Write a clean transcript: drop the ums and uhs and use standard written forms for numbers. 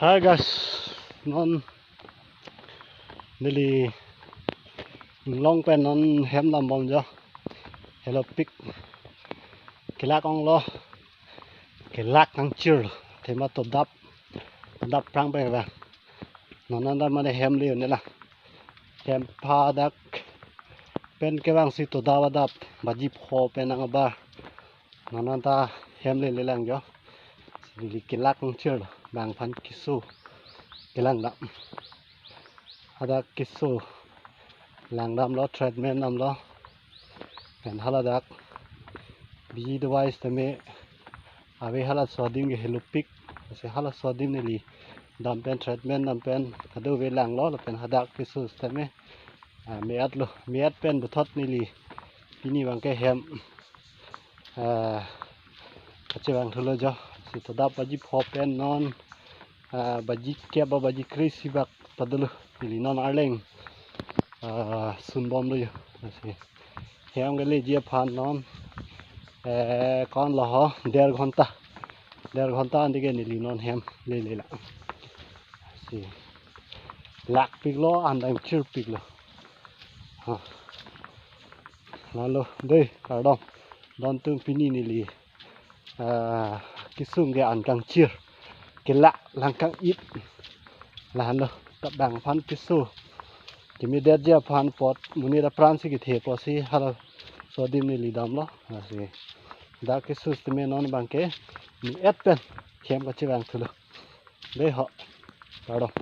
Hi guys, non nili long pen non hem làm bom jo. Hello pick cái lắc ong lo, cái lắc ngang chir, thế mà tổ đập prang bè vàng. Non ăn mà để hem liền nữa là hem pa dak pen cái vàng si tổ đập mà dip ho pen ngang ba. Non ăn ta hem liền lên lang jo. Nili cái lắc ngang chir, bang phan kisu cái lang đậm. Ada kisu lang đậm lo treadmill đậm lo. Pen hala dak biji device teme abe hala swadim ge helupik se hala swadim neli dampen treatment dampen adu ve lang lo pen hadak kisu teme miat pen buthot neli pini bang ke hem kache bang thulo jo si toda baji pho pen non baji ke ba baji krisi bak padulu neli non arleng sun bom lo yo se hem ge le je phan non con là ho 1.5 ঘন্টা andige nili non hem le la si lak pik lo andang chir pik lo ha lalu dei kardom don tung pini nili kisung ge an kang chir ke la lang kang it la lo tab dang phan kisu kimi der ja phan pot muni da pran si ki the po si hala so dim nili dam lo si da kisu stime non bangke ni et pen kem ka chi bang thulo dei ho kardom